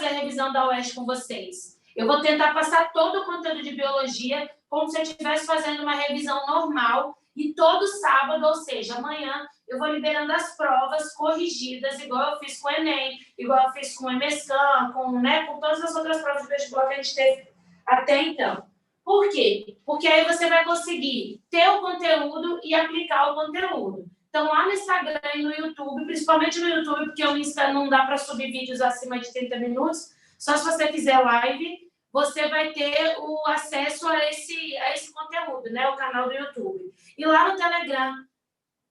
fazer a revisão da UERJ com vocês. Eu vou tentar passar todo o conteúdo de biologia como se eu estivesse fazendo uma revisão normal e todo sábado, ou seja, amanhã, eu vou liberando as provas corrigidas, igual eu fiz com o Enem, igual eu fiz com o EMESCAM, com todas as outras provas de vestibular que a gente teve até então. Por quê? Porque aí você vai conseguir ter o conteúdo e aplicar o conteúdo. Então, lá no Instagram e no YouTube, principalmente no YouTube, porque o Insta não dá para subir vídeos acima de 30 minutos, só se você fizer live, você vai ter o acesso a esse conteúdo, né? O canal do YouTube. E lá no Telegram,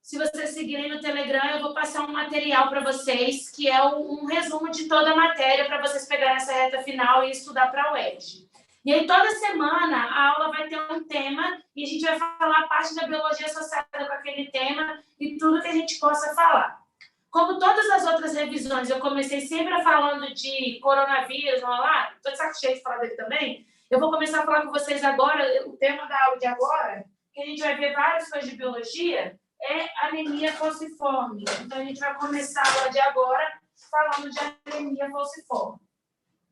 se vocês seguirem no Telegram, eu vou passar um material para vocês, que é um resumo de toda a matéria, para vocês pegarem essa reta final e estudar para a UERJ. E aí, toda semana, a aula vai ter um tema e a gente vai falar a parte da biologia associada com aquele tema e tudo que a gente possa falar. Como todas as outras revisões, eu comecei sempre falando de coronavírus, estou de saco cheio de falar dele também, eu vou começar a falar com vocês agora, o tema da aula de agora, que a gente vai ver várias coisas de biologia, é anemia falciforme. Então, a gente vai começar a aula de agora falando de anemia falciforme.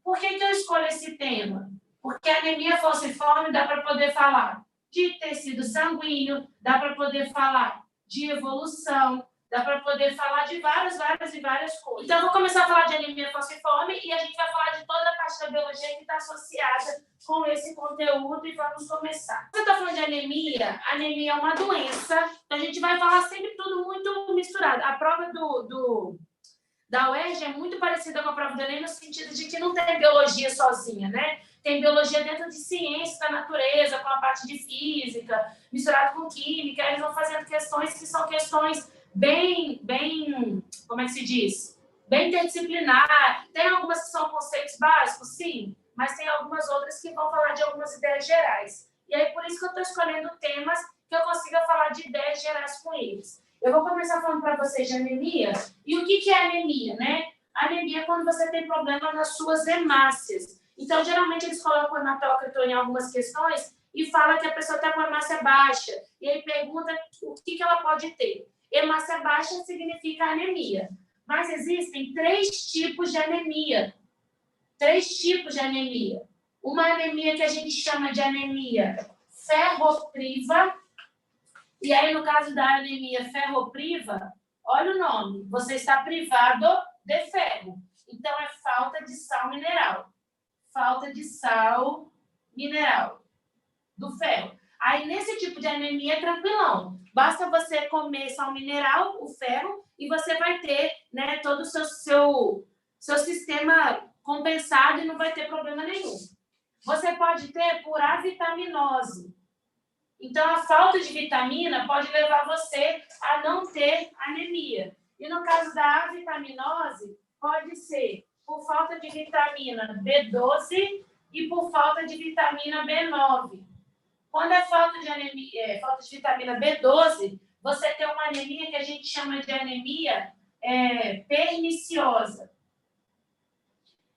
Por que eu escolho esse tema? Porque a anemia falciforme dá para poder falar de tecido sanguíneo, dá para poder falar de evolução, dá para poder falar de várias coisas. Então, eu vou começar a falar de anemia falciforme e a gente vai falar de toda a parte da biologia que está associada com esse conteúdo e vamos começar. Você está falando de anemia? Anemia é uma doença, então a gente vai falar sempre tudo muito misturado. A prova da UERJ é muito parecida com a prova do Enem no sentido de que não tem biologia sozinha, né? Tem biologia dentro de ciência da natureza, com a parte de física, misturado com química. Eles vão fazendo questões que são questões bem, como é que se diz? Bem interdisciplinar. Tem algumas que são conceitos básicos, sim, mas tem algumas outras que vão falar de algumas ideias gerais. E aí, por isso que eu estou escolhendo temas que eu consiga falar de ideias gerais com eles. Eu vou começar falando para vocês de anemia. E o que é anemia, né? Anemia é quando você tem problema nas suas hemácias. Então, geralmente, eles colocam o hematócrito em algumas questões e falam que a pessoa está com hemácia baixa. E aí pergunta o que ela pode ter. Hemácia baixa significa anemia. Mas existem 3 tipos de anemia. 3 tipos de anemia. Uma anemia que a gente chama de anemia ferropriva. E aí, no caso da anemia ferropriva, olha o nome. Você está privado de ferro. Então, é falta de sal mineral. Falta de sal mineral do ferro. Aí, nesse tipo de anemia, é tranquilão. Basta você comer sal mineral, o ferro, e você vai ter, né, todo o seu sistema compensado e não vai ter problema nenhum. Você pode ter por avitaminose. Então, a falta de vitamina pode levar você a não ter anemia. E no caso da avitaminose, pode ser por falta de vitamina B12 e por falta de vitamina B9. Quando é falta de vitamina B12, você tem uma anemia que a gente chama de anemia perniciosa.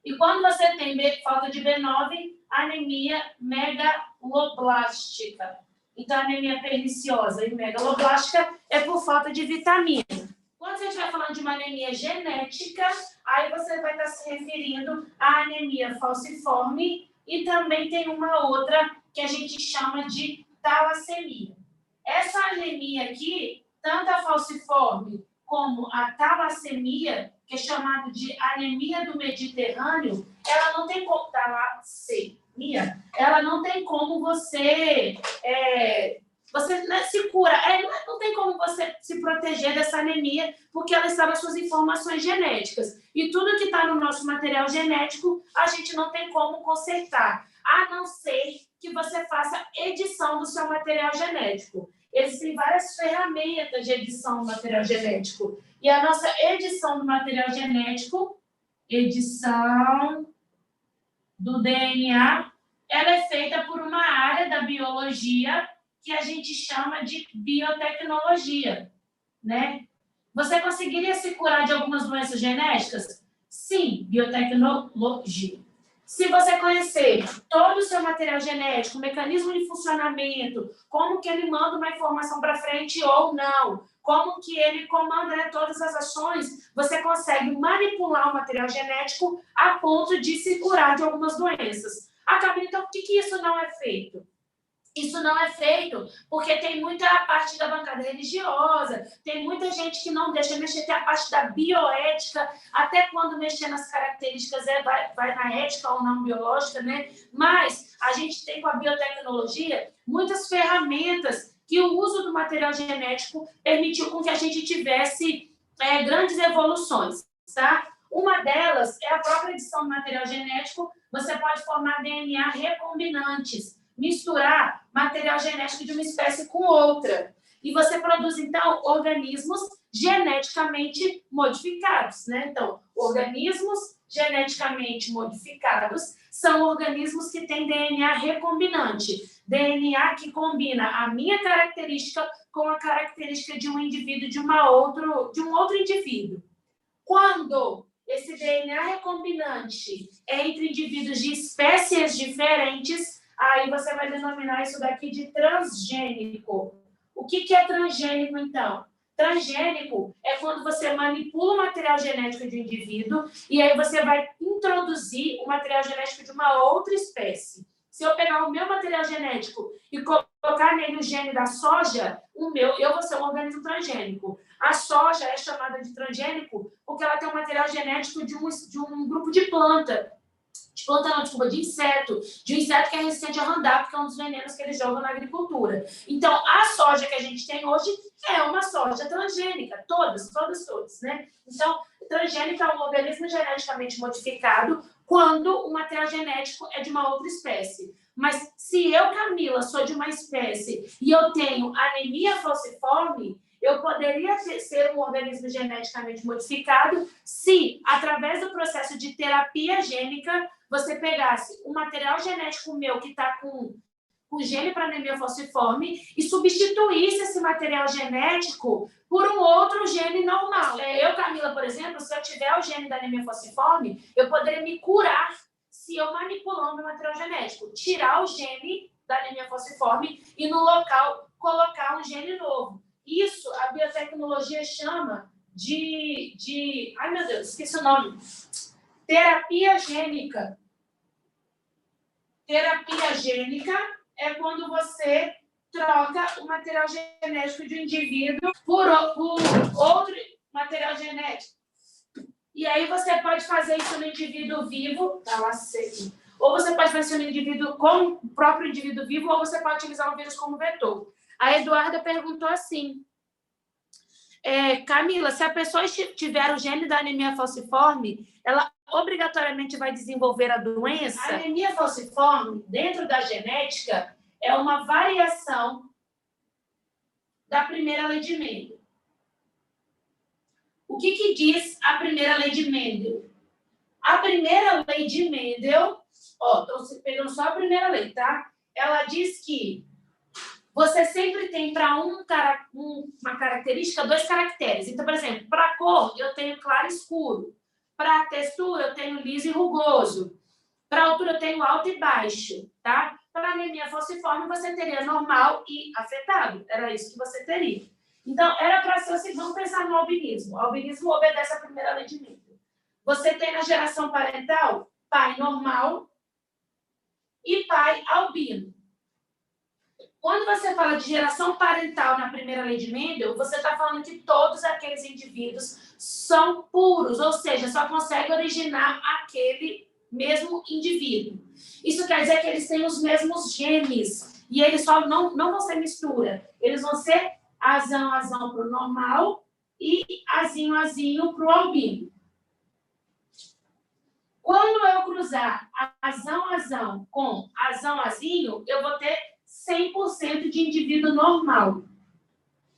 E quando você tem falta de B9, anemia megaloblástica. Então, anemia perniciosa e megaloblástica é por falta de vitamina. Quando você estiver falando de uma anemia genética, aí você vai estar se referindo à anemia falciforme e também tem uma outra que a gente chama de talassemia. Essa anemia aqui, tanto a falciforme como a talassemia, que é chamada de anemia do Mediterrâneo, ela não tem como talassemia, ela não tem como você se cura, não tem como você se proteger dessa anemia, porque ela está nas suas informações genéticas. E tudo que está no nosso material genético, a gente não tem como consertar, a não ser que você faça edição do seu material genético. Existem várias ferramentas de edição do material genético. E a nossa edição do material genético, edição do DNA, ela é feita por uma área da biologia que a gente chama de biotecnologia, né? Você conseguiria se curar de algumas doenças genéticas? Sim, biotecnologia. Se você conhecer todo o seu material genético, o mecanismo de funcionamento, como que ele manda uma informação para frente ou não, como que ele comanda, né, todas as ações, você consegue manipular o material genético a ponto de se curar de algumas doenças. Camila, então, por que isso não é feito? Isso não é feito porque tem muita parte da bancada religiosa, tem muita gente que não deixa mexer, tem a parte da bioética, até quando mexer nas características vai na ética ou não biológica, né? Mas a gente tem com a biotecnologia muitas ferramentas que o uso do material genético permitiu com que a gente tivesse grandes evoluções, tá? Uma delas é a própria edição do material genético. Você pode formar DNA recombinantes, misturar material genético de uma espécie com outra. E você produz, então, organismos geneticamente modificados, né? Então, organismos geneticamente modificados são organismos que têm DNA recombinante. DNA que combina a minha característica com a característica de um indivíduo de um outro indivíduo. Quando esse DNA recombinante é entre indivíduos de espécies diferentes, aí você vai denominar isso daqui de transgênico. O que é transgênico, então? Transgênico é quando você manipula o material genético de um indivíduo e aí você vai introduzir o material genético de uma outra espécie. Se eu pegar o meu material genético e colocar nele o gene da soja, eu vou ser um organismo transgênico. A soja é chamada de transgênico porque ela tem um material genético de um grupo de planta. De inseto. De um inseto que é resistente a Roundup, que é um dos venenos que eles jogam na agricultura. Então, a soja que a gente tem hoje é uma soja transgênica. Todas, né? Então, transgênica é um organismo geneticamente modificado quando o material genético é de uma outra espécie. Mas se eu, Camila, sou de uma espécie e eu tenho anemia falciforme, eu poderia ser um organismo geneticamente modificado se, através do processo de terapia gênica, você pegasse o material genético meu que está com gene para anemia falciforme e substituísse esse material genético por um outro gene normal. Eu, Camila, por exemplo, se eu tiver o gene da anemia falciforme, eu poderia me curar se eu manipular o meu material genético, tirar o gene da anemia falciforme e no local colocar um gene novo. Isso a biotecnologia chama de... Ai, meu Deus, esqueci o nome. Terapia gênica. Terapia gênica é quando você troca o material genético de um indivíduo por outro material genético. E aí você pode fazer isso no indivíduo vivo, tá lá seco. Ou você pode fazer isso no indivíduo com o próprio indivíduo vivo, ou você pode utilizar o vírus como vetor. A Eduarda perguntou assim, Camila, se a pessoa tiver o gene da anemia falciforme, ela obrigatoriamente vai desenvolver a doença? A anemia falciforme, dentro da genética, é uma variação da primeira lei de Mendel. O que diz a primeira lei de Mendel? A primeira lei de Mendel, estou pegando só a primeira lei, tá? Ela diz que você sempre tem para uma característica 2 caracteres. Então, por exemplo, para a cor, eu tenho claro e escuro. Para a textura, eu tenho liso e rugoso. Para a altura, eu tenho alto e baixo, tá? Para a anemia falciforme, você teria normal e afetado. Era isso que você teria. Então, era para ser assim, vamos pensar no albinismo. O albinismo obedece à primeira lei de Mendel. Você tem na geração parental, pai normal e pai albino. Quando você fala de geração parental na primeira lei de Mendel, você está falando que todos aqueles indivíduos são puros, ou seja, só consegue originar aquele mesmo indivíduo. Isso quer dizer que eles têm os mesmos genes e eles só não vão ser mistura. Eles vão ser azão para o normal e azinho para o albino. Quando eu cruzar azão com azão, eu vou ter 100% de indivíduo normal.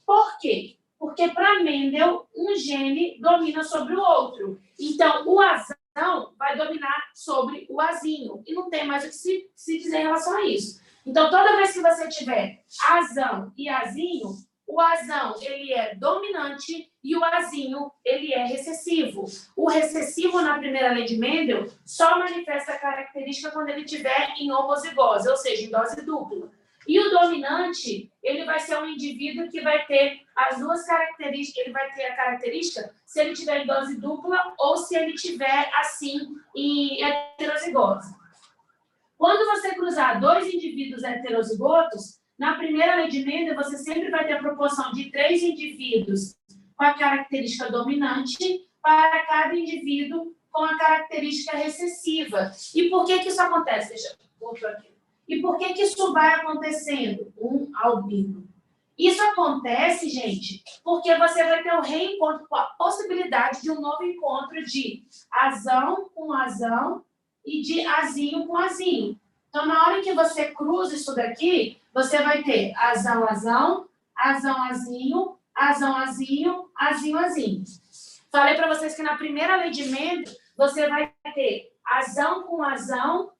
Por quê? Porque, para Mendel, um gene domina sobre o outro. Então, o azão vai dominar sobre o azinho. E não tem mais o que se dizer em relação a isso. Então, toda vez que você tiver azão e azinho, O azão, ele é dominante e o azinho, ele é recessivo. O recessivo, na primeira lei de Mendel, só manifesta a característica quando ele estiver em homozigose, ou seja, em dose dupla. E o dominante, ele vai ser um indivíduo que vai ter as duas características, ele vai ter a característica se ele tiver em dose dupla ou se ele tiver, assim, em heterozigose. Quando você cruzar dois indivíduos heterozigotos, na primeira lei de Mendel, você sempre vai ter a proporção de 3 indivíduos com a característica dominante para cada indivíduo com a característica recessiva. E por que isso acontece? Deixa eu botar aqui. E por que isso vai acontecendo? Um albino. Isso acontece, gente, porque você vai ter um reencontro com a possibilidade de um novo encontro de azão com azão e de azinho com azinho. Então, na hora que você cruza isso daqui, você vai ter azão, azão, azão, azinho, azão, azinho, azinho, azinho. Falei para vocês que na primeira lei de Mendel, você vai ter azão com azão,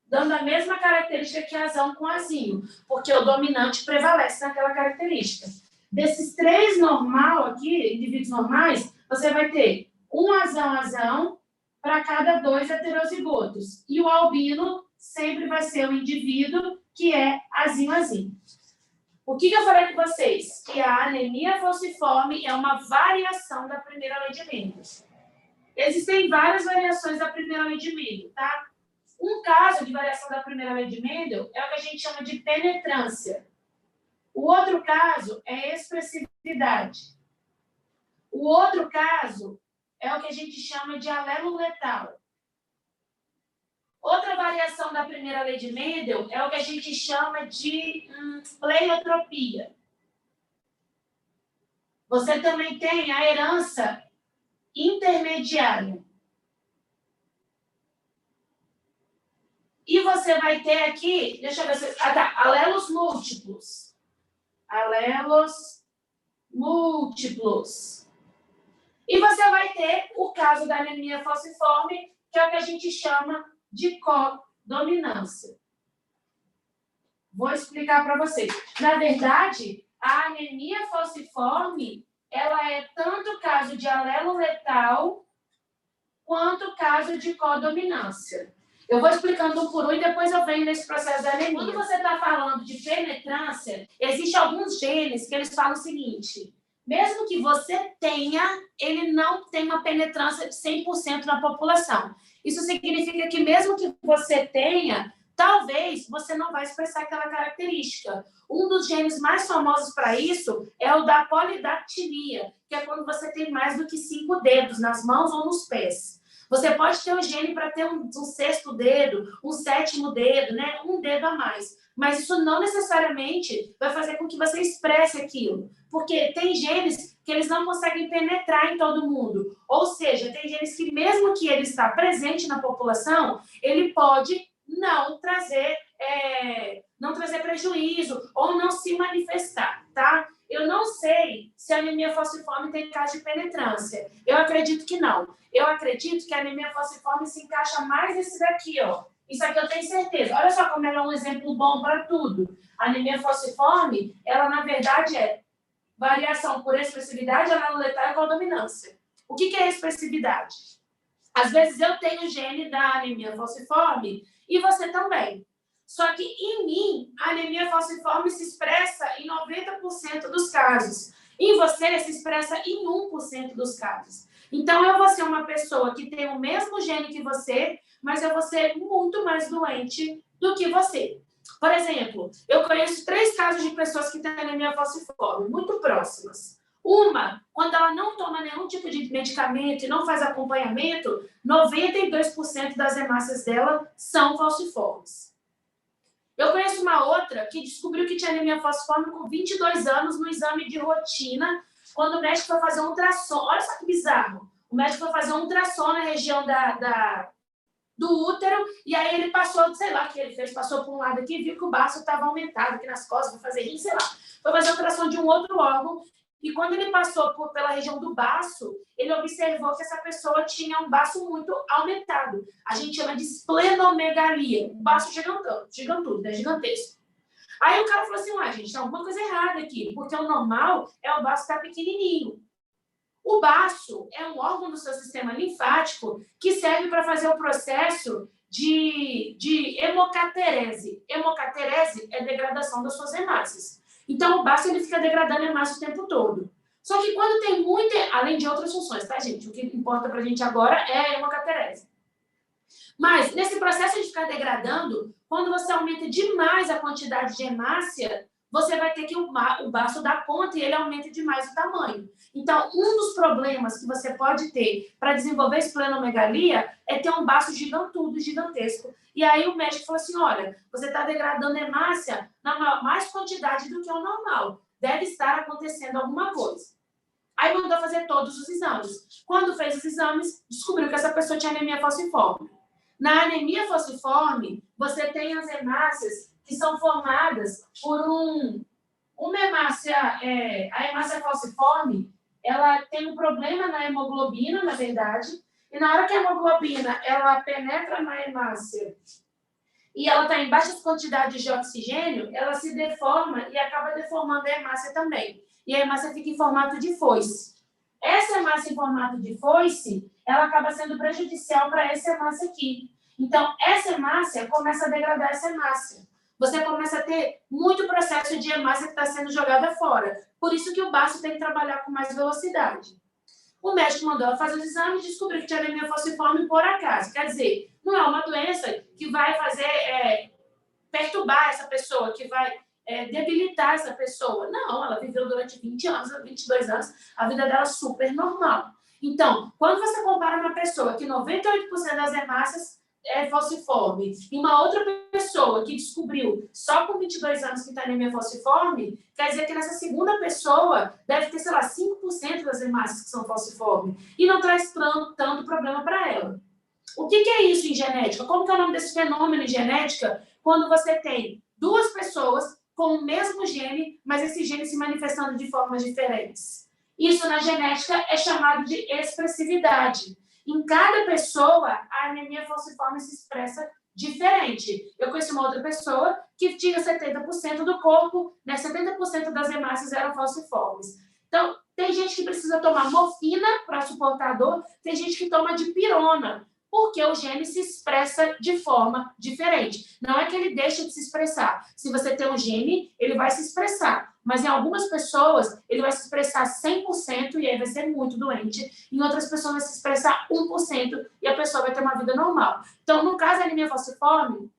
dando a mesma característica que azão com azinho, porque o dominante prevalece naquela característica. Desses 3 normal aqui, indivíduos normais, você vai ter um azão, azão, para cada 2 heterozigotos. E o albino sempre vai ser um indivíduo que é azinho, azinho. O que eu falei com vocês? Que a anemia falciforme é uma variação da primeira lei de Mendel. Existem várias variações da primeira lei de Mendel, tá? Um caso de variação da primeira lei de Mendel é o que a gente chama de penetrância. O outro caso é expressividade. O outro caso é o que a gente chama de alelo letal. Outra variação da primeira lei de Mendel é o que a gente chama de pleiotropia. Você também tem a herança intermediária. E você vai ter aqui, deixa eu ver se... alelos múltiplos. Alelos múltiplos. E você vai ter o caso da anemia falciforme, que é o que a gente chama de codominância. Vou explicar para vocês. Na verdade, a anemia falciforme, ela é tanto caso de alelo letal, quanto caso de codominância. Eu vou explicando um por um e depois eu venho nesse processo da anemia. Quando você está falando de penetrância, existem alguns genes que eles falam o seguinte: mesmo que você tenha, ele não tem uma penetrância de 100% na população. Isso significa que mesmo que você tenha, talvez você não vai expressar aquela característica. Um dos genes mais famosos para isso é o da polidactilia, que é quando você tem mais do que 5 dedos nas mãos ou nos pés. Você pode ter um gene para ter um 6º dedo, um 7º dedo, né? Um dedo a mais. Mas isso não necessariamente vai fazer com que você expresse aquilo. Porque tem genes que eles não conseguem penetrar em todo mundo. Ou seja, tem genes que mesmo que ele está presente na população, ele pode não trazer prejuízo ou não se manifestar, tá? Eu não sei se a anemia falciforme tem caso de penetrância. Eu acredito que não. Eu acredito que a anemia falciforme se encaixa mais nesse daqui, ó. Isso aqui eu tenho certeza. Olha só como ela é um exemplo bom para tudo. A anemia falciforme, ela na verdade é variação por expressividade, alelo letal e codominância. O que é expressividade? Às vezes eu tenho o gene da anemia falciforme e você também. Só que em mim, a anemia falciforme se expressa em 90% dos casos. Em você, se expressa em 1% dos casos. Então, eu vou ser uma pessoa que tem o mesmo gene que você, mas eu vou ser muito mais doente do que você. Por exemplo, eu conheço 3 casos de pessoas que têm anemia falciforme, muito próximas. Uma, quando ela não toma nenhum tipo de medicamento e não faz acompanhamento, 92% das hemácias dela são falciformes. Eu conheço uma outra que descobriu que tinha anemia falciforme com 22 anos no exame de rotina, quando o médico foi fazer um ultrassom. Olha só que bizarro. O médico foi fazer um ultrassom na região do útero, e aí ele passou, sei lá o que ele fez, passou por um lado aqui e viu que o baço estava aumentado aqui nas costas, foi fazer rim, sei lá. Foi fazer ultrassom de um outro órgão, e quando ele passou pela região do baço, ele observou que essa pessoa tinha um baço muito aumentado. A gente chama de esplenomegalia, um baço gigantudo, né? Gigantesco. Aí o cara falou assim, ué, gente, tem alguma coisa errada aqui, porque o normal é o baço estar pequenininho. O baço é um órgão do seu sistema linfático que serve para fazer o processo de hemocaterese. Hemocaterese é degradação das suas hemácias. Então, o baço ele fica degradando hemácia o tempo todo. Só que quando tem muita, além de outras funções, tá, gente? O que importa para a gente agora é a hemocaterese. Mas, nesse processo de ficar degradando, quando você aumenta demais a quantidade de hemácia, você vai ter que o baço dar conta e ele aumenta demais o tamanho. Então, um dos problemas que você pode ter para desenvolver esplenomegalia é ter um baço gigantudo, gigantesco. E aí o médico falou assim, olha, você está degradando hemácia na mais quantidade do que o normal. Deve estar acontecendo alguma coisa. Aí mandou fazer todos os exames. Quando fez os exames, descobriu que essa pessoa tinha anemia falciforme. Na anemia falciforme, você tem as hemácias que são formadas por uma hemácia, a hemácia falciforme, ela tem um problema na hemoglobina, na verdade, e na hora que a hemoglobina ela penetra na hemácia e ela está em baixas quantidades de oxigênio, ela se deforma e acaba deformando a hemácia também. E a hemácia fica em formato de foice. Essa hemácia em formato de foice, ela acaba sendo prejudicial para essa hemácia aqui. Então, essa hemácia começa a degradar essa hemácia. Você começa a ter muito processo de hemácia que está sendo jogada fora. Por isso que o baço tem que trabalhar com mais velocidade. O médico mandou ela fazer os exames e descobriu que tinha anemia falciforme por acaso. Quer dizer, não é uma doença que vai fazer perturbar essa pessoa, que vai debilitar essa pessoa. Não, ela viveu durante 20 anos, 22 anos, a vida dela é super normal. Então, quando você compara uma pessoa que 98% das hemácias é falciforme e uma outra pessoa que descobriu só com 22 anos que está anemia falciforme, quer dizer que nessa segunda pessoa deve ter, sei lá, 5% das hemácias que são falciforme e não traz tanto problema para ela. O que é isso em genética? Como que é o nome desse fenômeno em genética? Quando você tem duas pessoas com o mesmo gene, mas esse gene se manifestando de formas diferentes. Isso na genética é chamado de expressividade. Em cada pessoa, a anemia falciforme se expressa diferente. Eu conheci uma outra pessoa que tinha 70% do corpo, né, 70% das hemácias eram falciformes. Então, tem gente que precisa tomar morfina para suportar a dor, tem gente que toma dipirona, porque o gene se expressa de forma diferente. Não é que ele deixa de se expressar. Se você tem um gene, ele vai se expressar. Mas em algumas pessoas, ele vai se expressar 100% e aí vai ser muito doente. Em outras pessoas, vai se expressar 1% e a pessoa vai ter uma vida normal. Então, no caso da anemia falciforme,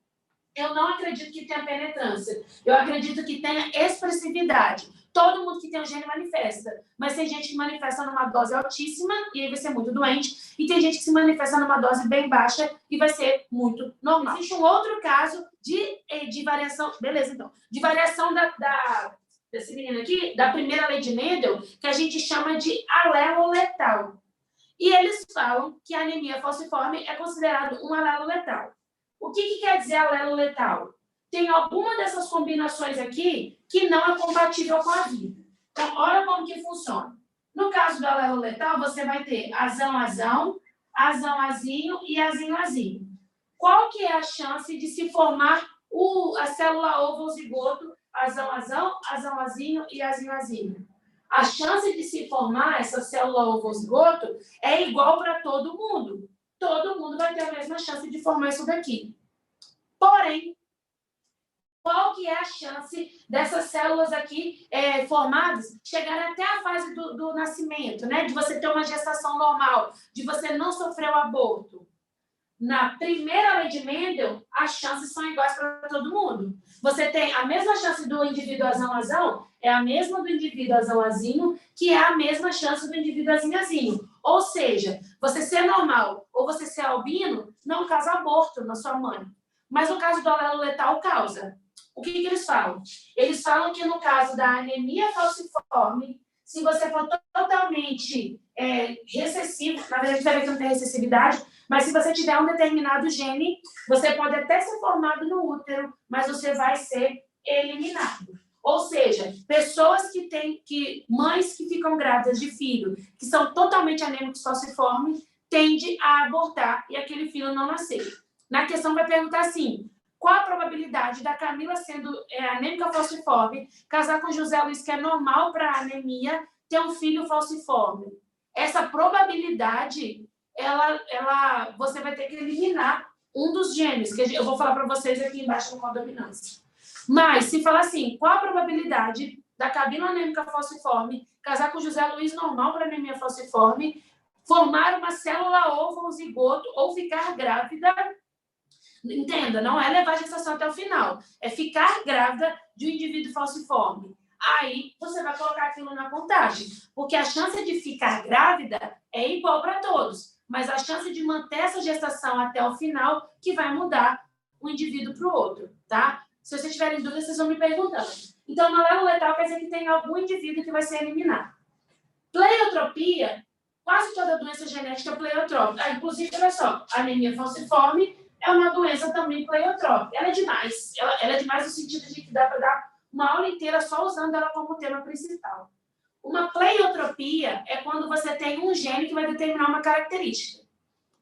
eu não acredito que tenha penetrância. Eu acredito que tenha expressividade. Todo mundo que tem um gene manifesta. Mas tem gente que manifesta numa dose altíssima e aí vai ser muito doente. E tem gente que se manifesta numa dose bem baixa e vai ser muito normal. Existe um outro caso de variação... Beleza, então. De variação desse menino aqui, da primeira lei de Mendel, que a gente chama de alelo letal. E eles falam que a anemia falciforme é considerado um alelo letal. O que quer dizer alelo letal? Tem alguma dessas combinações aqui que não é compatível com a vida. Então, olha como que funciona. No caso do alelo letal, você vai ter azão-azão, azão-azinho e azinho-azinho. Qual que é a chance de se formar a célula ovo-zigoto, azão-azão, azão-azinho e azinho-azinho? A chance de se formar essa célula ovo-zigoto é igual para todo mundo. Todo mundo vai ter a mesma chance de formar isso daqui. Porém, qual que é a chance dessas células aqui formadas chegarem até a fase do nascimento, né? De você ter uma gestação normal, de você não sofrer o aborto? Na primeira lei de Mendel, as chances são iguais para todo mundo. Você tem a mesma chance do indivíduo azão-azão, é a mesma do indivíduo azão-azinho, que é a mesma chance do indivíduo azinho-azinho. Ou seja, você ser normal ou você ser albino não causa aborto na sua mãe. Mas no caso do alelo letal, causa. O que eles falam? Eles falam que no caso da anemia falciforme, se você for totalmente recessivo, na verdade, vai ver que não tem recessividade, mas se você tiver um determinado gene, você pode até ser formado no útero, mas você vai ser eliminado. Ou seja, pessoas que têm, mães que ficam grávidas de filho, que são totalmente anêmicos falciformes, tendem a abortar e aquele filho não nascer. Na questão vai perguntar assim, qual a probabilidade da Camila, sendo anêmica falciforme, casar com José Luiz, que é normal para anemia, ter um filho falciforme? Essa probabilidade, você vai ter que eliminar um dos genes, que eu vou falar para vocês aqui embaixo no condominância. Mas, se falar assim, qual a probabilidade da Camila anêmica falciforme casar com José Luiz normal para anemia falciforme, formar uma célula ovo ou zigoto ou ficar grávida? Entenda, não é levar a gestação até o final, é ficar grávida de um indivíduo falciforme. Aí você vai colocar aquilo na contagem, porque a chance de ficar grávida é igual para todos, mas a chance de manter essa gestação até o final que vai mudar um indivíduo para o outro, tá? Se vocês tiverem dúvidas, vocês vão me perguntando. Então, malelo letal quer dizer que tem algum indivíduo que vai ser eliminado. Pleiotropia, quase toda doença genética é pleiotrópica. Inclusive, olha só, a anemia falciforme é uma doença também pleiotrópica. Ela é demais. Ela é demais no sentido de que dá para dar uma aula inteira só usando ela como tema principal. Uma pleiotropia é quando você tem um gene que vai determinar uma característica.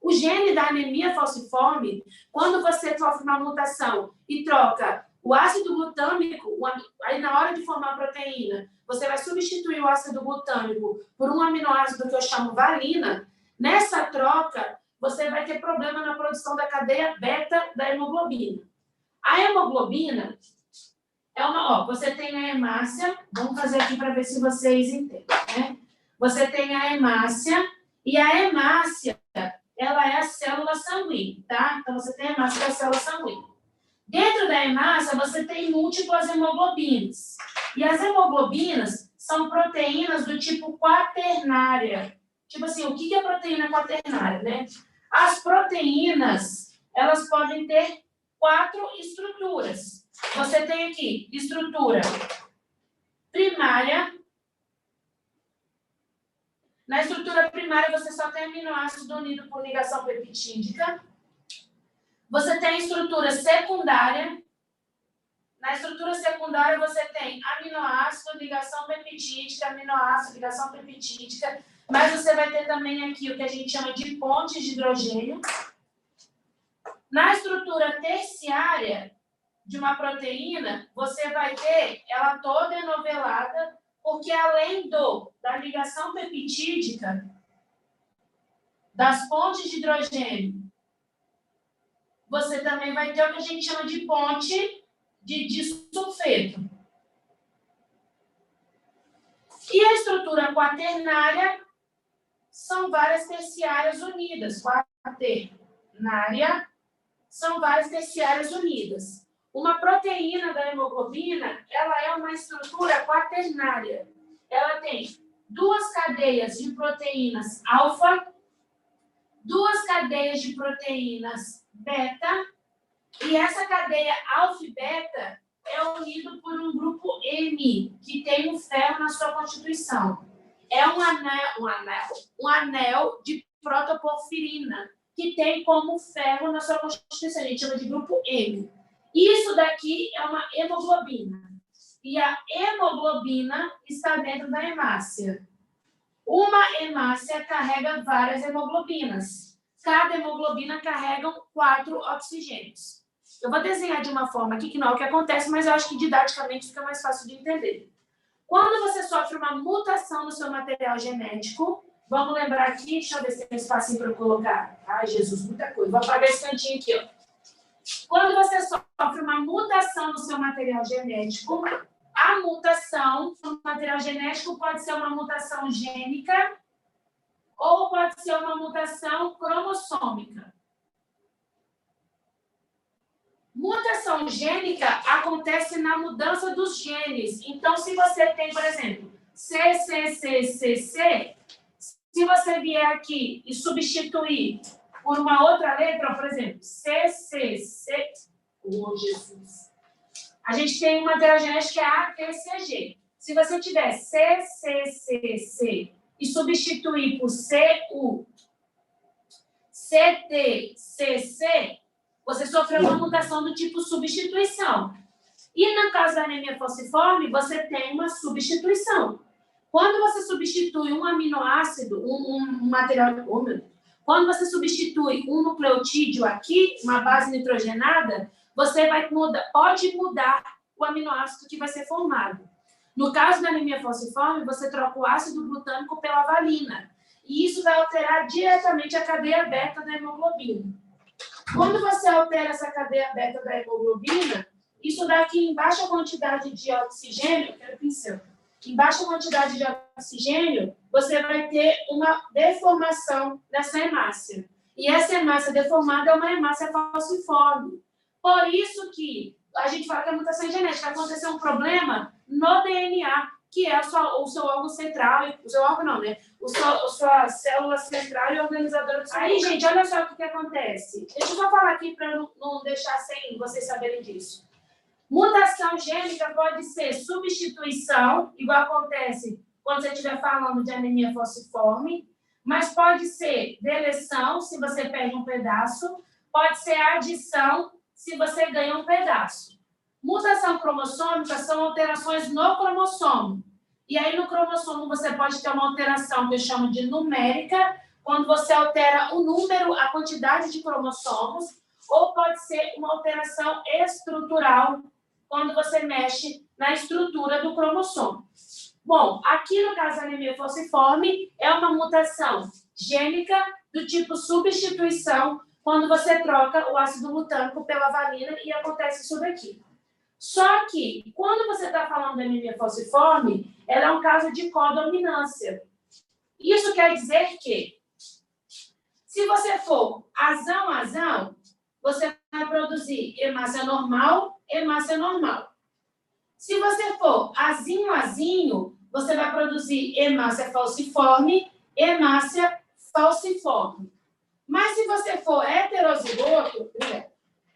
O gene da anemia falciforme, quando você sofre uma mutação e troca o ácido glutâmico, aí na hora de formar a proteína, você vai substituir o ácido glutâmico por um aminoácido que eu chamo valina. Nessa troca, você vai ter problema na produção da cadeia beta da hemoglobina. A hemoglobina é você tem a hemácia, vamos fazer aqui para ver se vocês entendem, né? Você tem a hemácia, e a hemácia, ela é a célula sanguínea, tá? Então, você tem a hemácia, que é a célula sanguínea. Dentro da hemácia, você tem múltiplas hemoglobinas. E as hemoglobinas são proteínas do tipo quaternária. Tipo assim, o que é proteína quaternária, né? As proteínas, elas podem ter 4 estruturas. Você tem aqui estrutura primária. Na estrutura primária, você só tem aminoácido unido por ligação peptídica. Você tem estrutura secundária. Na estrutura secundária, você tem aminoácido, ligação peptídica, aminoácido, ligação peptídica. Mas você vai ter também aqui o que a gente chama de pontes de hidrogênio. Na estrutura terciária de uma proteína, você vai ter ela toda enovelada, porque além da ligação peptídica, das pontes de hidrogênio, você também vai ter o que a gente chama de ponte de disulfeto. E a estrutura quaternária são várias terciárias unidas. Quaternária são várias terciárias unidas. Uma proteína da hemoglobina, ela é uma estrutura quaternária. Ela tem 2 cadeias de proteínas alfa, 2 cadeias de proteínas beta, e essa cadeia alfa e beta é unido por um grupo M, que tem um ferro na sua constituição. É um anel de protoporfirina, que tem como ferro na sua constituição. A gente chama de grupo M. Isso daqui é uma hemoglobina. E a hemoglobina está dentro da hemácia. Uma hemácia carrega várias hemoglobinas. Cada hemoglobina carrega 4 oxigênios. Eu vou desenhar de uma forma aqui, que não é o que acontece, mas eu acho que didaticamente fica mais fácil de entender. Quando você sofre uma mutação no seu material genético, vamos lembrar aqui, deixa eu ver se tem um espacinho para eu colocar. Ai, Jesus, muita coisa. Vou apagar esse cantinho aqui, ó. Quando você sofre uma mutação no seu material genético, a mutação no material genético pode ser uma mutação gênica ou pode ser uma mutação cromossômica. Mutação gênica acontece na mudança dos genes. Então, se você tem, por exemplo, CCCCC, se você vier aqui e substituir por uma outra letra, por exemplo, CCC, oh, Jesus. A gente tem uma material genético que é ATCG. Se você tiver CCCC e substituir por CU, CTCC, você sofreu uma mutação do tipo substituição. E no caso da anemia falciforme, você tem uma substituição. Quando você substitui um aminoácido, um material... Quando você substitui um nucleotídeo aqui, uma base nitrogenada, você pode mudar o aminoácido que vai ser formado. No caso da anemia falciforme, você troca o ácido glutâmico pela valina. E isso vai alterar diretamente a cadeia beta da hemoglobina. Quando você altera essa cadeia beta da hemoglobina, isso dá que em baixa quantidade de oxigênio, quero pincel, em baixa quantidade de oxigênio, você vai ter uma deformação dessa hemácia. E essa hemácia deformada é uma hemácia falciforme. Por isso que a gente fala que a mutação genética aconteceu um problema no DNA, que é o seu órgão central, o seu órgão não, né? A sua célula central e organizadora do seu Aí, gente, olha só o que acontece. Deixa eu só falar aqui para não deixar sem vocês saberem disso. Mutação gênica pode ser substituição, igual acontece quando você estiver falando de anemia falciforme, mas pode ser deleção, se você perde um pedaço, pode ser adição, se você ganha um pedaço. Mutação cromossômica são alterações no cromossomo. E aí, no cromossomo, você pode ter uma alteração que eu chamo de numérica, quando você altera o número, a quantidade de cromossomos, ou pode ser uma alteração estrutural, quando você mexe na estrutura do cromossomo. Bom, aqui no caso da anemia falciforme, é uma mutação gênica do tipo substituição, quando você troca o ácido glutâmico pela valina e acontece isso daqui. Só que, quando você está falando da anemia falciforme, ela é um caso de codominância. Isso quer dizer que, se você for azão, você vai produzir hemácia normal, hemácia normal. Se você for azinho, você vai produzir hemácia falciforme, hemácia falciforme. Mas se você for heterozigoto,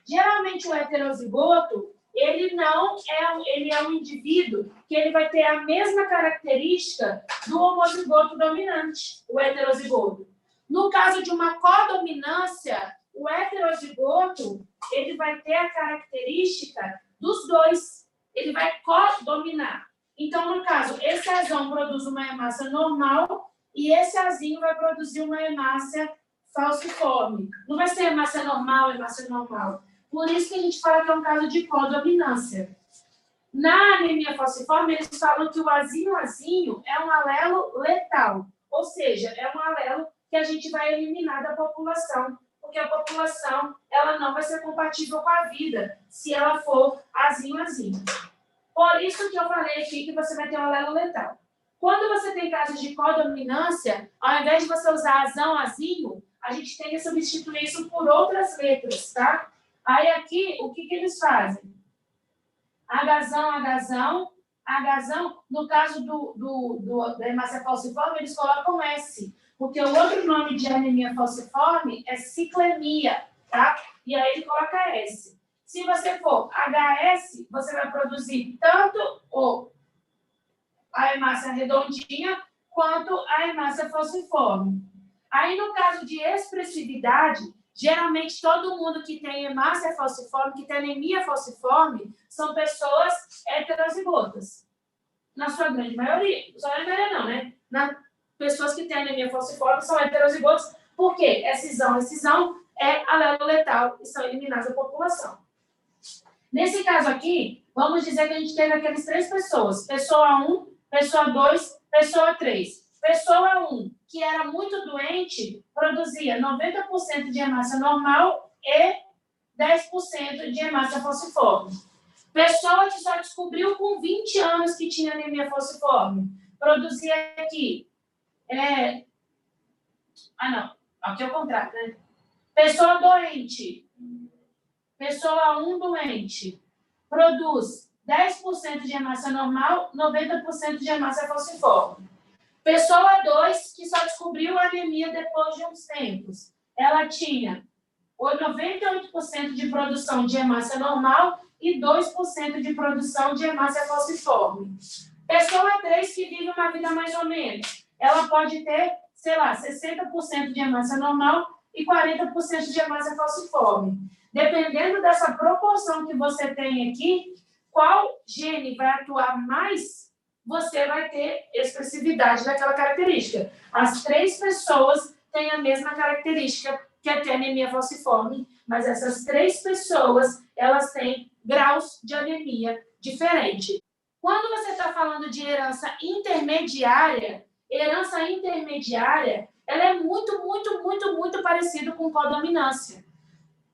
geralmente o heterozigoto, ele é um indivíduo que ele vai ter a mesma característica do homozigoto dominante, o heterozigoto. No caso de uma codominância, o heterozigoto, ele vai ter a característica dos dois. Ele vai codominar. Então, no caso, esse azão produz uma hemácia normal e esse azinho vai produzir uma hemácia falciforme. Não vai ser hemácia normal, hemácia normal. Por isso que a gente fala que é um caso de codominância. Na anemia falciforme, eles falam que o azinho é um alelo letal. Ou seja, é um alelo que a gente vai eliminar da população. Porque a população ela não vai ser compatível com a vida se ela for azinho. Por isso que eu falei aqui que você vai ter um alelo letal. Quando você tem casos de codominância, ao invés de você usar azinho, a gente tem que substituir isso por outras letras, tá? Aí aqui, o que eles fazem? Hzão, no caso da hemácia falciforme, eles colocam S, porque o outro nome de anemia falciforme é ciclemia, tá? E aí ele coloca S. Se você for HS, você vai produzir tanto a hemácia redondinha quanto a hemácia falciforme. Aí, no caso de expressividade, geralmente todo mundo que tem hemácia falciforme, que tem anemia falciforme, são pessoas heterozigotas. Na sua grande maioria. Só na maioria não, né? Pessoas que têm anemia falciforme são heterozigotas. Por quê? Excisão é alelo letal e são eliminadas da população. Nesse caso aqui, vamos dizer que a gente teve aquelas 3 pessoas. Pessoa 1, pessoa 2, pessoa 3. Pessoa 1, que era muito doente, produzia 90% de hemácia normal e 10% de hemácia falciforme. Pessoa que só descobriu com 20 anos que tinha anemia falciforme, produzia aqui... aqui é o contrário, né? Pessoa doente... Pessoa 1 doente produz 10% de hemácia normal, 90% de hemácia falciforme. Pessoa 2, que só descobriu a anemia depois de uns tempos. Ela tinha 98% de produção de hemácia normal e 2% de produção de hemácia falciforme. Pessoa 3, que vive uma vida mais ou menos. Ela pode ter, 60% de hemácia normal e 40% de hemácia falciforme. Dependendo dessa proporção que você tem aqui, qual gene vai atuar mais, você vai ter expressividade daquela característica. As 3 pessoas têm a mesma característica, que é ter anemia falciforme, mas essas 3 pessoas, elas têm graus de anemia diferentes. Quando você está falando de herança intermediária, ela é muito parecido com codominância.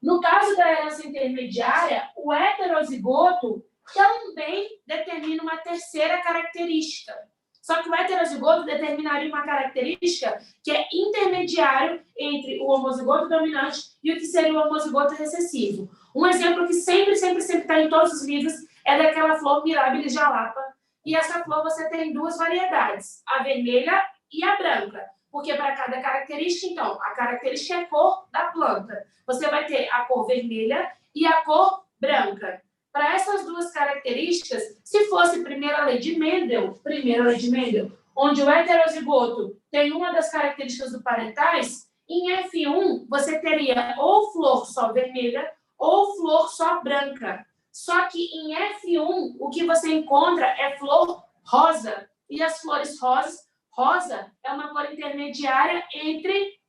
No caso da herança intermediária, o heterozigoto também determina uma terceira característica. Só que o heterozigoto determinaria uma característica que é intermediário entre o homozigoto dominante e o que seria o homozigoto recessivo. Um exemplo que sempre está em todos os livros é daquela flor Mirabilis jalapa. E essa flor você tem 2 variedades, a vermelha e a branca. Porque para cada característica, então, a característica é a cor da planta. Você vai ter a cor vermelha e a cor branca. Para essas 2 características, se fosse primeira lei de Mendel, onde o heterozigoto tem uma das características do parentais, em F1 você teria ou flor só vermelha ou flor só branca. Só que em F1 o que você encontra é flor rosa. E as flores rosa é uma cor intermediária entre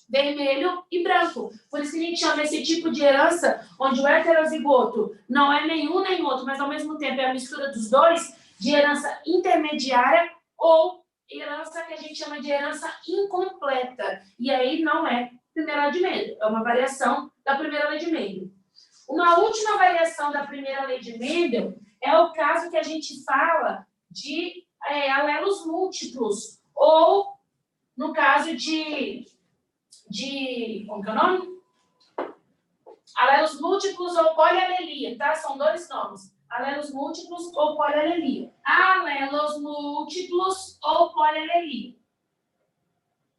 vermelho e branco. Por isso que a gente chama esse tipo de herança, onde o heterozigoto não é nenhum nem outro, mas ao mesmo tempo é a mistura dos dois, de herança intermediária ou herança que a gente chama de herança incompleta. E aí não é primeira lei de Mendel, é uma variação da primeira lei de Mendel. Uma última variação da primeira lei de Mendel é o caso que a gente fala de alelos múltiplos, ou no caso como que é o nome? Alelos múltiplos ou polialelia, tá? São 2 nomes. Alelos múltiplos ou polialelia. Alelos múltiplos ou polialelia.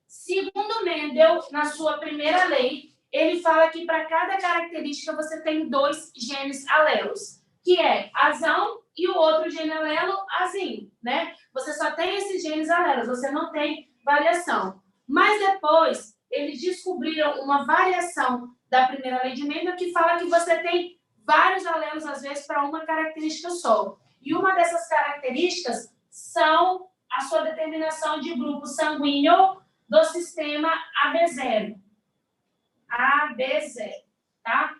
Segundo Mendel, na sua primeira lei, ele fala que para cada característica você tem 2 genes alelos, que é azão e o outro gene alelo, azinho, né? Você só tem esses genes alelos, você não tem variação. Mas depois, eles descobriram uma variação da primeira lei de Mendel que fala que você tem vários alelos, às vezes, para uma característica só. E uma dessas características são a sua determinação de grupo sanguíneo do sistema AB0. AB0, tá?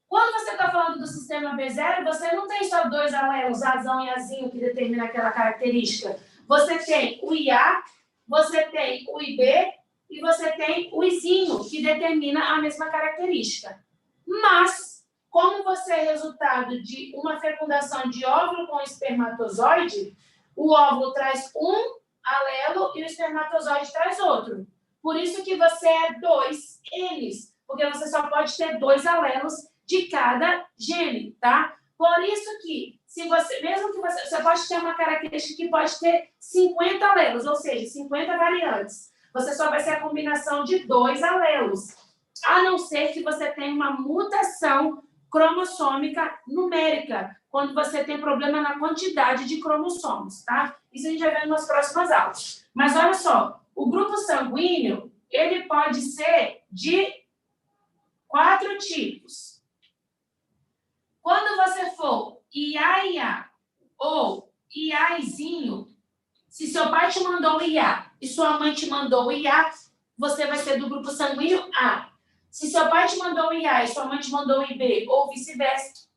Quando você está falando do sistema B0, você não tem só 2 alelos, azão e azinho, que determina aquela característica. Você tem o IA, você tem o IB e você tem o izinho, que determina a mesma característica. Mas, como você é resultado de uma fecundação de óvulo com espermatozoide, o óvulo traz um alelo e o espermatozoide traz outro. Por isso que você é 2 Ns, porque você só pode ter 2 alelos de cada gene, tá? Por isso que, mesmo que você pode ter uma característica que pode ter 50 alelos, ou seja, 50 variantes, você só vai ser a combinação de 2 alelos, a não ser que você tenha uma mutação cromossômica numérica, quando você tem problema na quantidade de cromossomos, tá? Isso a gente vai ver nas próximas aulas. Mas olha só, o grupo sanguíneo, ele pode ser de 4 tipos. Quando você for IA ou IAzinho, se seu pai te mandou o IA e sua mãe te mandou o IA, você vai ser do grupo sanguíneo A. Se seu pai te mandou o IA e sua mãe te mandou o IB, ou vice-versa,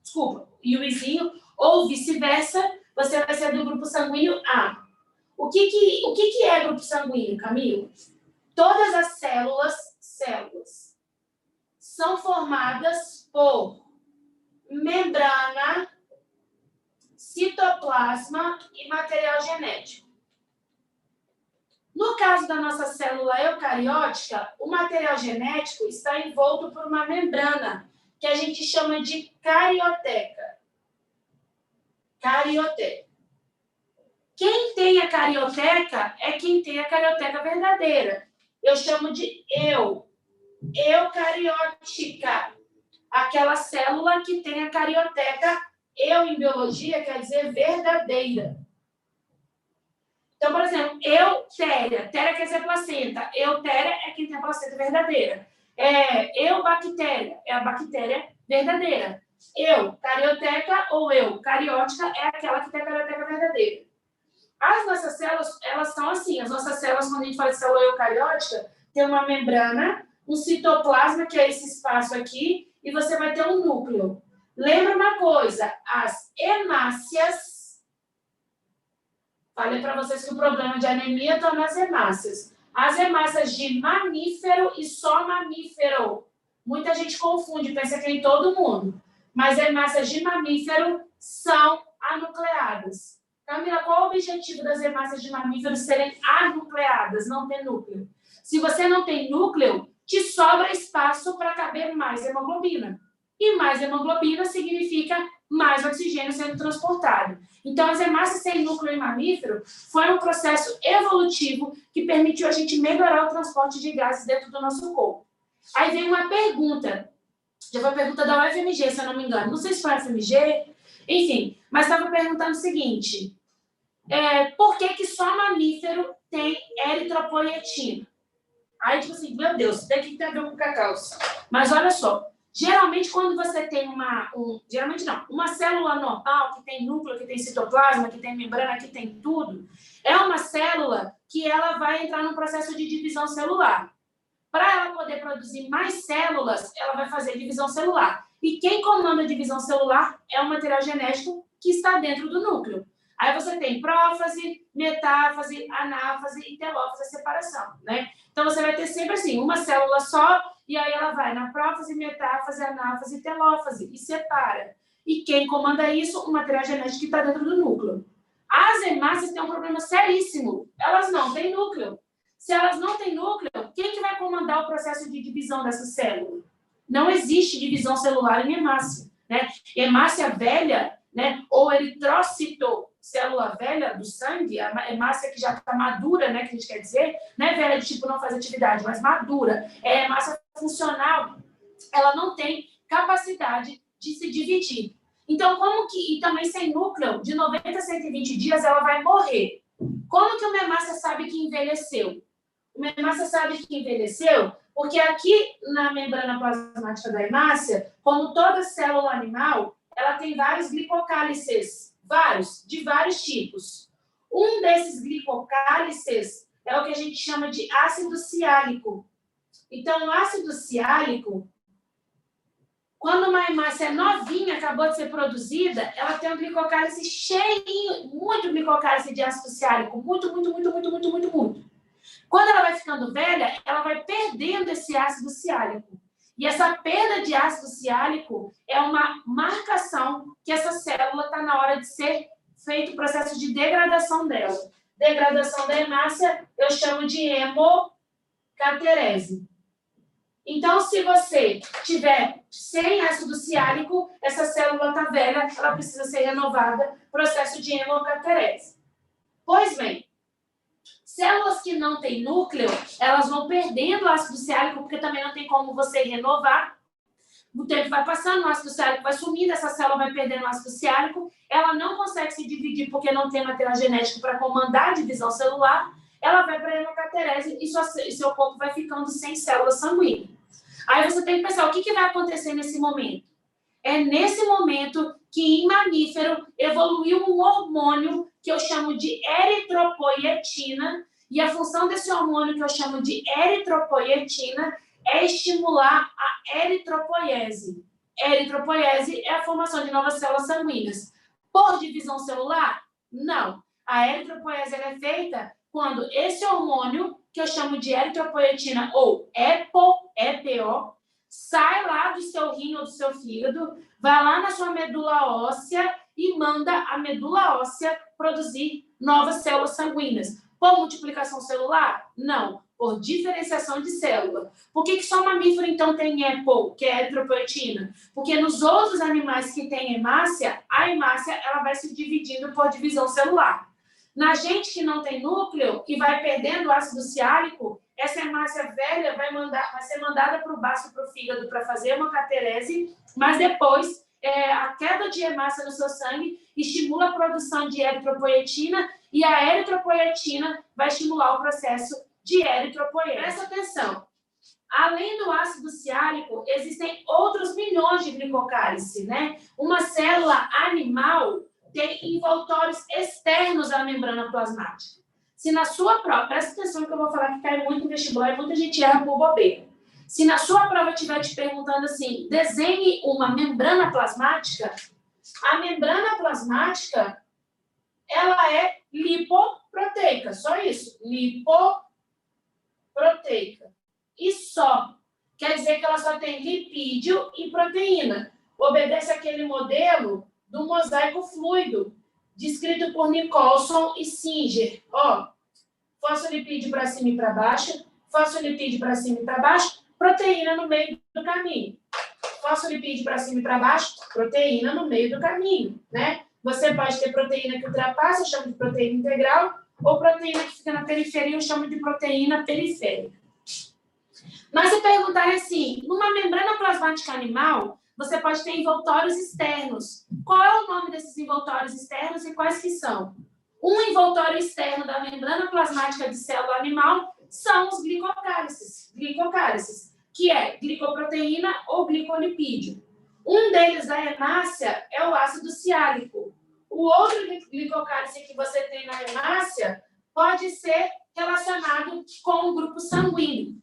e o Izinho, ou vice-versa, você vai ser do grupo sanguíneo A. O que é grupo sanguíneo, Camilo? Todas as células são formadas por membrana, citoplasma e material genético. No caso da nossa célula eucariótica, o material genético está envolto por uma membrana, que a gente chama de carioteca. Carioteca. Quem tem a carioteca é quem tem a carioteca verdadeira. Eu chamo de eucariótica. Aquela célula que tem a carioteca, em biologia quer dizer verdadeira. Então, por exemplo, eutéria. Téria quer dizer placenta. Eutéria é quem tem a placenta verdadeira. Eubactéria é a bactéria verdadeira. Eucarioteca ou eucariótica é aquela que tem a carioteca verdadeira. As nossas células, elas são assim. As nossas células, quando a gente fala de célula eucariótica, tem uma membrana, um citoplasma, que é esse espaço aqui, e você vai ter um núcleo. Lembra uma coisa, as hemácias... Falei para vocês que o problema de anemia está nas hemácias. As hemácias de mamífero e só mamífero. Muita gente confunde, pensa que é em todo mundo. Mas hemácias de mamífero são anucleadas. Camila, qual o objetivo das hemácias de mamíferos serem anucleadas, não ter núcleo? Se você não tem núcleo, te sobra espaço para caber mais hemoglobina. E mais hemoglobina significa mais oxigênio sendo transportado. Então, as hemácias sem núcleo em mamífero foi um processo evolutivo que permitiu a gente melhorar o transporte de gases dentro do nosso corpo. Aí vem uma pergunta, já foi uma pergunta da UFMG, se eu não me engano. Não sei se foi a UFMG, enfim, mas estava perguntando o seguinte, por que só mamífero tem eritropoietina? Aí, tipo assim, meu Deus, isso daqui tem a ver com cacau. Mas olha só, geralmente quando você tem uma célula normal, que tem núcleo, que tem citoplasma, que tem membrana, que tem tudo, é uma célula que ela vai entrar num processo de divisão celular. Para ela poder produzir mais células, ela vai fazer divisão celular. E quem comanda a divisão celular é o material genético que está dentro do núcleo. Aí você tem prófase, metáfase, anáfase e telófase, a separação, né? Então, você vai ter sempre assim, uma célula só, e aí ela vai na prófase, metáfase, anáfase e telófase, e separa. E quem comanda isso? O material genético que está dentro do núcleo. As hemácias têm um problema seríssimo. Elas não têm núcleo. Se elas não têm núcleo, quem que vai comandar o processo de divisão dessa célula? Não existe divisão celular em hemácia, né? Hemácia velha, né? Ou eritrócito, célula velha do sangue, a hemácia que já está madura, né? Que a gente quer dizer, não é velha de tipo não faz atividade, mas madura. É hemácia funcional, ela não tem capacidade de se dividir. Então, e também sem núcleo, de 90 a 120 dias, ela vai morrer. Como que uma hemácia sabe que envelheceu? Uma hemácia sabe que envelheceu porque aqui na membrana plasmática da hemácia, como toda célula animal, ela tem vários glicocálices, de vários tipos. Um desses glicocálices é o que a gente chama de ácido ciálico. Então, o ácido ciálico, quando uma hemácia novinha, acabou de ser produzida, ela tem um glicocálice cheinho, muito glicocálice de ácido ciálico, muito. Quando ela vai ficando velha, ela vai perdendo esse ácido ciálico. E essa perda de ácido ciálico é uma marcação que essa célula está na hora de ser feito o processo de degradação dela. Degradação da hemácia, eu chamo de hemocaterese. Então, se você tiver sem ácido ciálico, essa célula está velha, ela precisa ser renovada, processo de hemocaterese. Pois bem, células que não têm núcleo, elas vão perdendo ácido ciálico, porque também não tem como você renovar. O tempo vai passando, o ácido ciálico vai sumindo, essa célula vai perdendo ácido ciálico, ela não consegue se dividir porque não tem material genético para comandar a divisão celular, ela vai para a hemocaterese e seu corpo vai ficando sem células sanguíneas. Aí você tem que pensar, o que vai acontecer nesse momento? É nesse momento que em mamífero evoluiu um hormônio que eu chamo de eritropoietina, e a função desse hormônio que eu chamo de eritropoietina é estimular a eritropoiese. Eritropoiese é a formação de novas células sanguíneas. Por divisão celular? Não. A eritropoiese é feita quando esse hormônio, que eu chamo de eritropoietina, ou EPO, sai lá do seu rim ou do seu fígado, vai lá na sua medula óssea e manda a medula óssea produzir novas células sanguíneas. Por multiplicação celular? Não. Por diferenciação de célula. Por que só mamífero, então, tem EPO, que é eritropoietina? Porque nos outros animais que têm hemácia, a hemácia ela vai se dividindo por divisão celular. Na gente que não tem núcleo, que vai perdendo ácido ciálico, essa hemácia velha vai ser mandada para o baço, para o fígado, para fazer uma caterese, mas depois a queda de hemácia no seu sangue estimula a produção de eritropoietina e a eritropoietina vai estimular o processo de eritropoiese. Presta atenção. Além do ácido ciálico, existem outros milhões de glicocálice, né? Uma célula animal tem envoltórios externos à membrana plasmática. Se na sua própria... Presta atenção que eu vou falar que cai muito no vestibular e muita gente erra por bobeira. Se na sua prova estiver te perguntando assim, desenhe uma membrana plasmática, a membrana plasmática, ela é lipoproteica, só isso, lipoproteica. E só. Quer dizer que ela só tem lipídio e proteína. Obedece aquele modelo do mosaico fluido, descrito por Nicholson e Singer. Ó, fosfolipídio para cima e para baixo, fosfolipídio para cima e para baixo, proteína no meio do caminho. Fosfolipídio para cima e para baixo, proteína no meio do caminho, né? Você pode ter proteína que ultrapassa, eu chamo de proteína integral, ou proteína que fica na periferia, eu chamo de proteína periférica. Mas se perguntar assim, numa membrana plasmática animal, você pode ter envoltórios externos. Qual é o nome desses envoltórios externos e quais que são? Um envoltório externo da membrana plasmática de célula animal são os glicocálices, que é glicoproteína ou glicolipídio. Um deles, da hemácia, é o ácido ciálico. O outro glicocálice que você tem na hemácia pode ser relacionado com o grupo sanguíneo.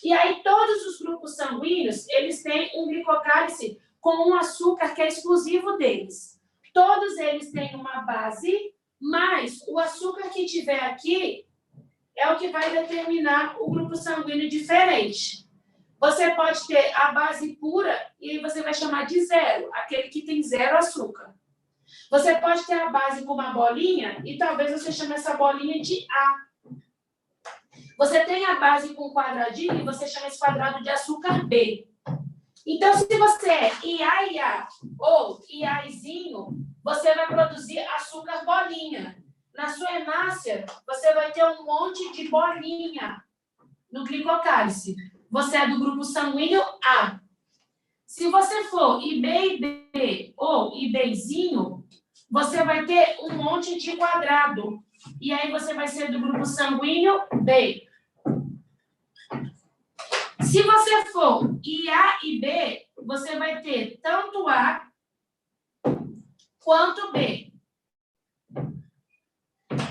E aí, todos os grupos sanguíneos, eles têm um glicocálice com um açúcar que é exclusivo deles. Todos eles têm uma base, mas o açúcar que tiver aqui é o que vai determinar o grupo sanguíneo diferente. Você pode ter a base pura e aí você vai chamar de zero, aquele que tem zero açúcar. Você pode ter a base com uma bolinha e talvez você chame essa bolinha de A. Você tem a base com quadradinho e você chama esse quadrado de açúcar B. Então, se você é IA ou IAzinho, você vai produzir açúcar bolinha. Na sua hemácia, você vai ter um monte de bolinha no glicocálice. Você é do grupo sanguíneo A. Se você for IB ou IBzinho, você vai ter um monte de quadrado. E aí você vai ser do grupo sanguíneo B. Se você for IA e B, você vai ter tanto A quanto B.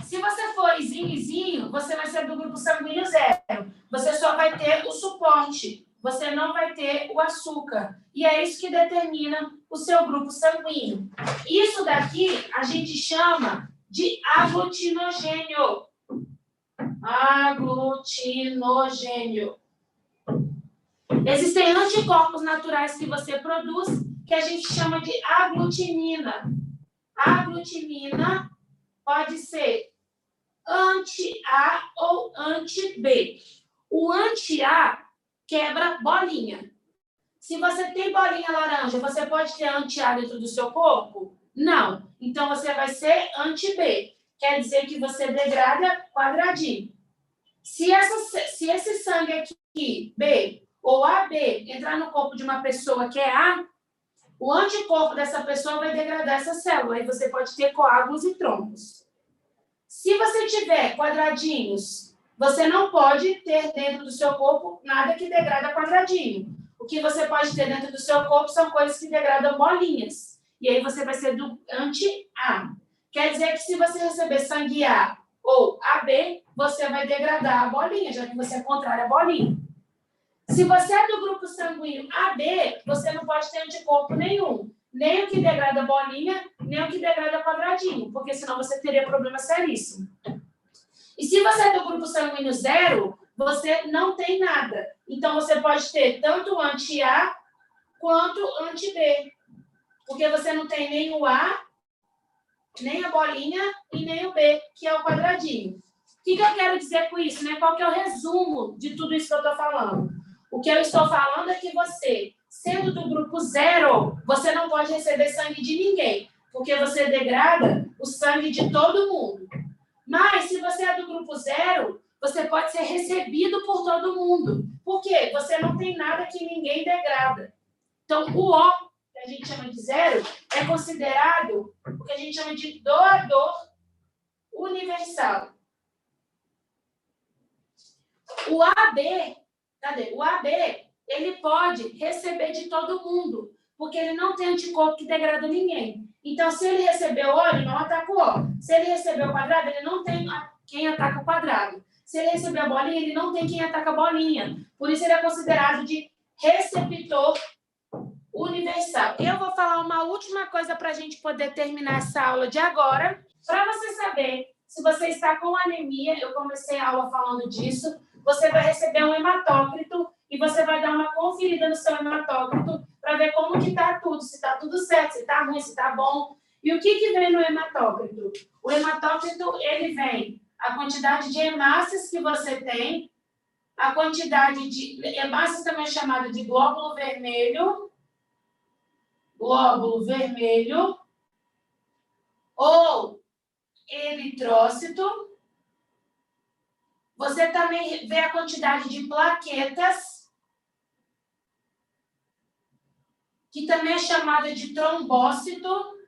Se você for izinho, você vai ser do grupo sanguíneo zero. Você só vai ter o suporte, você não vai ter o açúcar. E é isso que determina o seu grupo sanguíneo. Isso daqui a gente chama de aglutinogênio. Aglutinogênio. Existem anticorpos naturais que você produz, que a gente chama de aglutinina. A aglutinina pode ser anti-A ou anti-B. O anti-A quebra bolinha. Se você tem bolinha laranja, você pode ter anti-A dentro do seu corpo? Não. Então, você vai ser anti-B. Quer dizer que você degrada quadradinho. Se esse sangue aqui, B, ou AB, entrar no corpo de uma pessoa que é A, o anticorpo dessa pessoa vai degradar essa célula. Aí você pode ter coágulos e trombos. Se você tiver quadradinhos, você não pode ter dentro do seu corpo nada que degrada quadradinho. O que você pode ter dentro do seu corpo são coisas que degradam bolinhas. E aí você vai ser do anti-A. Quer dizer que se você receber sangue A ou AB, você vai degradar a bolinha, já que você é contrário à bolinha. Se você é do grupo sanguíneo AB, você não pode ter anticorpo nenhum. Nem o que degrada bolinha, nem o que degrada quadradinho, porque senão você teria problema seríssimo. E se você é do grupo sanguíneo zero, você não tem nada. Então, você pode ter tanto anti-A quanto anti-B. Porque você não tem nem o A, nem a bolinha e nem o B, que é o quadradinho. O que eu quero dizer com isso, né? Qual que é o resumo de tudo isso que eu estou falando? O que eu estou falando é que você, sendo do grupo zero, você não pode receber sangue de ninguém, porque você degrada o sangue de todo mundo. Mas, se você é do grupo zero, você pode ser recebido por todo mundo. Por quê? Você não tem nada que ninguém degrada. Então, o O, que a gente chama de zero, é considerado o que a gente chama de doador universal. O AB, O AB, ele pode receber de todo mundo, porque ele não tem anticorpo que degrada ninguém. Então, se ele recebeu O, ele não ataca o O. Se ele recebeu o quadrado, ele não tem quem ataca o quadrado. se ele receber a bolinha, ele não tem quem ataca a bolinha. Por isso, ele é considerado de receptor universal. Eu vou falar uma última coisa para a gente poder terminar essa aula de agora. Para você saber se você está com anemia, eu comecei a aula falando disso, você vai receber um hematócrito e você vai dar uma conferida no seu hematócrito para ver como que está tudo, se está tudo certo, se está ruim, se está bom. E o que vem no hematócrito? O hematócrito, ele vem a quantidade de hemácias que você tem, a quantidade de... Hemácias também é chamado de glóbulo vermelho ou eritrócito. Você também vê a quantidade de plaquetas, que também é chamada de trombócito.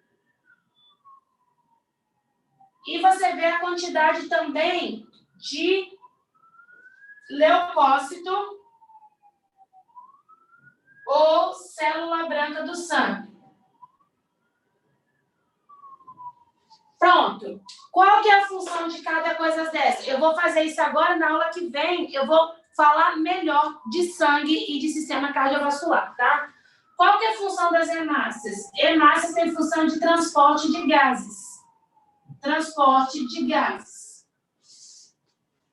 E você vê a quantidade também de leucócito ou célula branca do sangue. Pronto. Qual que é a função de cada coisa dessa? Eu vou fazer isso agora, na aula que vem eu vou falar melhor de sangue e de sistema cardiovascular, tá? Qual que é a função das hemácias? Hemácias têm função de transporte de gases. Transporte de gases.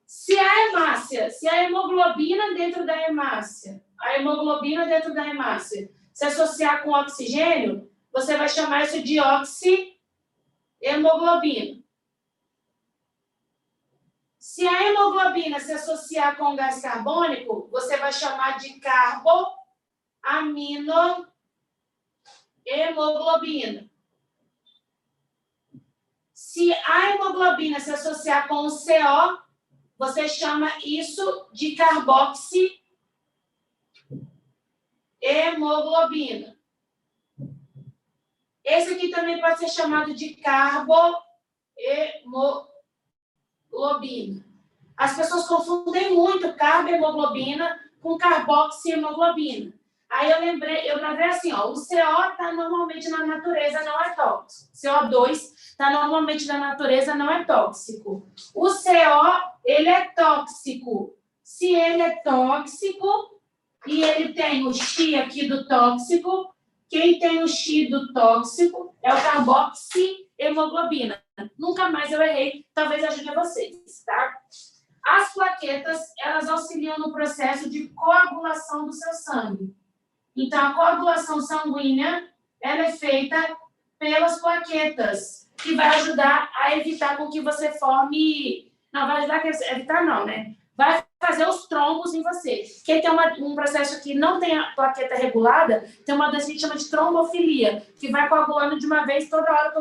Se a hemoglobina dentro da hemácia, se associar com oxigênio, você vai chamar isso de oxihemoglobina. Se a hemoglobina se associar com gás carbônico, você vai chamar de carboaminohemoglobina. Se a hemoglobina se associar com o CO, você chama isso de carboxihemoglobina. Esse aqui também pode ser chamado de carbohemoglobina. As pessoas confundem muito carbohemoglobina com carboxihemoglobina. Aí eu gravei assim, ó, o CO está normalmente na natureza, não é tóxico. CO2 está normalmente na natureza, não é tóxico. O CO, ele é tóxico. Se ele é tóxico e ele tem o X aqui do tóxico, quem tem o X do tóxico é o carboxihemoglobina. Nunca mais eu errei, talvez ajude vocês, tá? As plaquetas, elas auxiliam no processo de coagulação do seu sangue. Então, a coagulação sanguínea, ela é feita pelas plaquetas, que vai ajudar a evitar com que você forme... Não, vai ajudar a evitar não, né? Vai fazer os trombos em você. Quem tem um processo que não tem a plaqueta regulada, tem uma doença que a gente chama de trombofilia, que vai coagulando de uma vez, toda hora,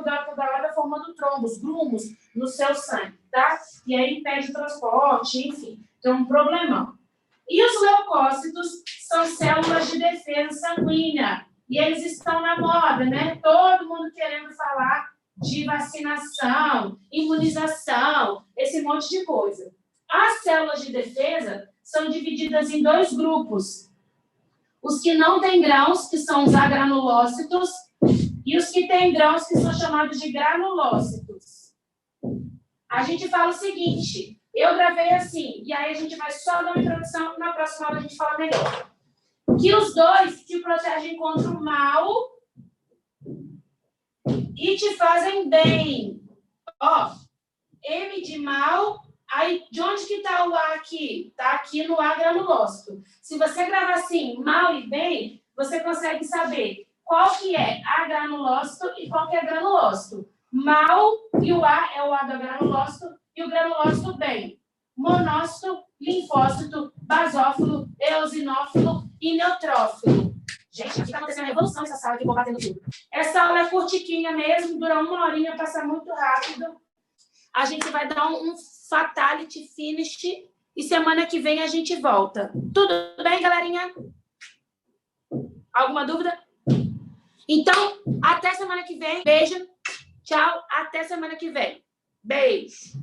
formando trombos, grumos no seu sangue, tá? E aí impede o transporte, enfim. Tem um problemão. E os leucócitos são células de defesa sanguínea. E eles estão na moda, né? Todo mundo querendo falar de vacinação, imunização, esse monte de coisa. As células de defesa são divididas em dois grupos. Os que não têm grãos, que são os agranulócitos, e os que têm grãos, que são chamados de granulócitos. A gente fala o seguinte... Eu gravei assim, e aí a gente vai só dar uma introdução, na próxima aula a gente fala melhor. Que os dois te protegem contra o mal e te fazem bem. Ó, M de mal, aí de onde que tá o A aqui? Tá aqui no A granulócito. Se você gravar assim, mal e bem, você consegue saber qual que é A granulócito e qual que é granulócito. Mal e o A é o A do granulócito, e o granulócito bem. Monócito, linfócito, basófilo, eosinófilo e neutrófilo. Gente, aqui está acontecendo uma revolução nessa sala que eu vou batendo tudo. Essa aula é curtiquinha mesmo, dura 1 horinha, passa muito rápido. A gente vai dar um fatality finish e semana que vem a gente volta. Tudo bem, galerinha? Alguma dúvida? Então, até semana que vem. Beijo. Tchau. Até semana que vem. Beijo.